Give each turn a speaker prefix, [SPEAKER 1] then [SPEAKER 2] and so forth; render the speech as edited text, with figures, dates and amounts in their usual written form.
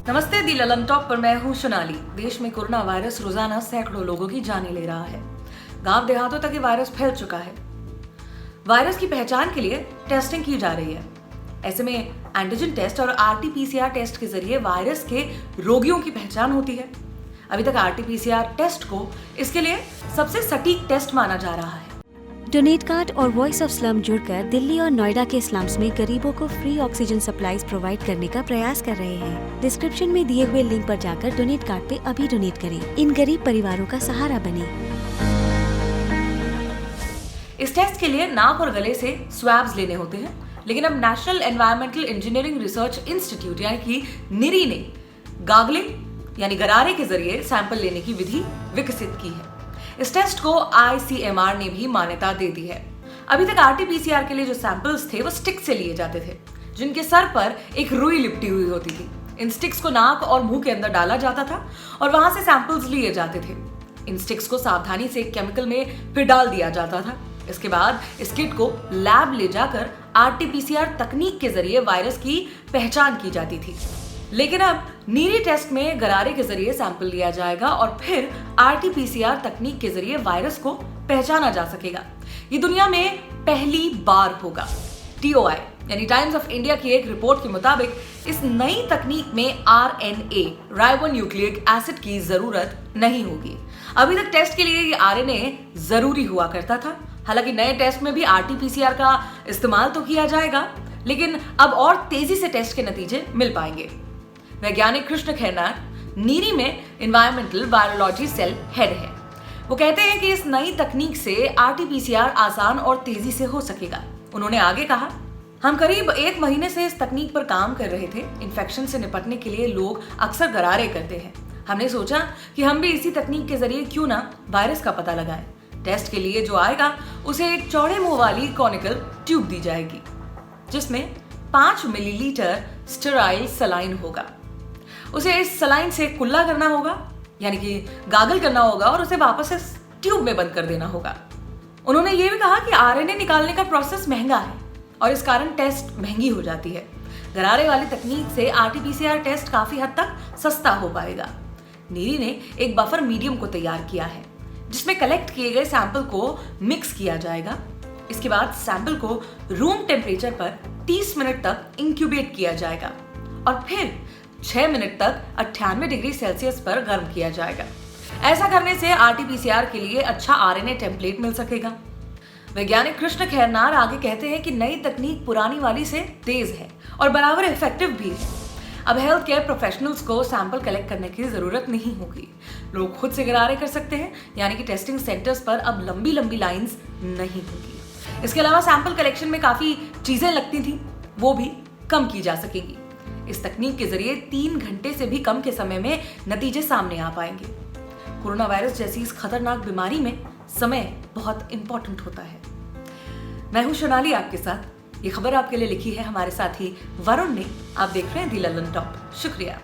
[SPEAKER 1] नमस्ते, दी ललन टॉप पर मैं हूं सोनाली। देश में कोरोना वायरस रोजाना सैकड़ों लोगों की जानें ले रहा है। गांव देहातों तक ये वायरस फैल चुका है। वायरस की पहचान के लिए टेस्टिंग की जा रही है। ऐसे में एंटीजन टेस्ट और आरटी-पीसीआर टेस्ट के जरिए वायरस के रोगियों की पहचान होती है। अभी तक आरटी-पीसीआर टेस्ट को इसके लिए सबसे सटीक टेस्ट माना जा रहा है।
[SPEAKER 2] डोनेट कार्ड और वॉइस ऑफ स्लम जुड़कर दिल्ली और नोएडा के स्लम्स में गरीबों को फ्री ऑक्सीजन सप्लाईज प्रोवाइड करने का प्रयास कर रहे हैं। डिस्क्रिप्शन में दिए हुए लिंक पर जाकर डोनेट कार्ड पे अभी डोनेट करें। इन गरीब परिवारों का सहारा बने।
[SPEAKER 1] इस टेस्ट के लिए नाक और गले से स्वैब्स लेने होते हैं, लेकिन अब national environmental engineering research institute यानी कि निरी ने गागलिंग यानी गरारे के जरिए सैंपल लेने की विधि विकसित की है। इस टेस्ट को ICMR ने भी मान्यता दे दी है। अभी तक आरटी-पीसीआर के लिए जो सैंपल्स थे वो स्टिक से लिए जाते थे, जिनके सर पर एक रुई लिपटी हुई होती थी। इन स्टिक्स को नाक और मुंह के अंदर डाला जाता था और वहां से सैंपल्स लिए जाते थे। इन स्टिक्स को सावधानी से केमिकल में फिर डाल दिया जाता था। इसके बाद इस किट को लैब ले जाकर आरटी-पीसीआर तकनीक के जरिए वायरस की पहचान की जाती थी। लेकिन अब नीरी टेस्ट में गरारे के जरिए सैंपल लिया जाएगा और फिर आरटी-पीसीआर तकनीक के जरिए वायरस को पहचाना जा सकेगा। ये दुनिया में पहली बार होगा। TOI यानी टाइम्स ऑफ इंडिया की एक रिपोर्ट के मुताबिक इस नई तकनीक में RNA राइबोन्यूक्लिक एसिड की जरूरत नहीं होगी। अभी तक टेस्ट के लिए ये RNA जरूरी हुआ करता था। हालांकि नए टेस्ट में भी आरटी-पीसीआर का इस्तेमाल तो किया जाएगा, लेकिन अब और तेजी से टेस्ट के नतीजे मिल पाएंगे। वैज्ञानिक कृष्ण खैरनार नीरी में एनवायरमेंटल वायरोलॉजी सेल हेड है। वो कहते हैं कि इस नई तकनीक से आरटी-पीसीआर आसान और तेजी से हो सकेगा। उन्होंने आगे कहा, हम करीब 1 महीने से इस तकनीक पर काम कर रहे थे। इन्फेक्शन से निपटने के लिए लोग अक्सर गरारे करते हैं। हमने सोचा कि हम भी इसी तकनीक के जरिए क्यों ना वायरस का पता लगाएं। टेस्ट के लिए जो आएगा उसे एक चौड़े मुंह वाली कॉनिकल ट्यूब दी जाएगी, जिसमें 5 मिलीलीटर स्टेराइल सलाइन होगा। उसे इस सलाइन से कुल्ला करना होगा, यानी कि गागल करना होगा और उसे वापस इस ट्यूब में बंद कर देना होगा। उन्होंने ये भी कहा कि RNA निकालने का प्रोसेस महंगा है और इस कारण टेस्ट महंगी हो जाती है। गरारे वाली तकनीक से आरटी-पीसीआर टेस्ट काफी हद तक सस्ता हो पाएगा। नीरी ने एक बफर मीडियम को तैयार किया है, जिसमें कलेक्ट किए गए सैंपल को मिक्स किया जाएगा। इसके बाद सैंपल को रूम टेम्परेचर पर 30 मिनट तक इंक्यूबेट किया जाएगा और फिर 6 मिनट तक 98 डिग्री सेल्सियस पर गर्म किया जाएगा। ऐसा करने से आरटी-पीसीआर के लिए अच्छा RNA टेम्पलेट मिल सकेगा। वैज्ञानिक कृष्ण खैरनार आगे कहते हैं कि नई तकनीक पुरानी वाली से तेज है और बराबर इफेक्टिव भी है। अब हेल्थ केयर प्रोफेशनल्स को सैंपल कलेक्ट करने की जरूरत नहीं होगी। लोग खुद से गरारे कर सकते हैं, यानी कि टेस्टिंग सेंटर्स पर अब लंबी लंबी लाइंस नहीं होगी। इसके अलावा सैंपल कलेक्शन में काफी चीजें लगती थी, वो भी कम की जा सकेंगी। इस तकनीक के जरिए 3 घंटे से भी कम के समय में नतीजे सामने आ पाएंगे। कोरोना वायरस जैसी इस खतरनाक बीमारी में समय बहुत इंपॉर्टेंट होता है। मैं हूं सोनाली आपके साथ। ये खबर आपके लिए लिखी है हमारे साथी वरुण ने। आप देख रहे हैं दी ललन टॉप। शुक्रिया।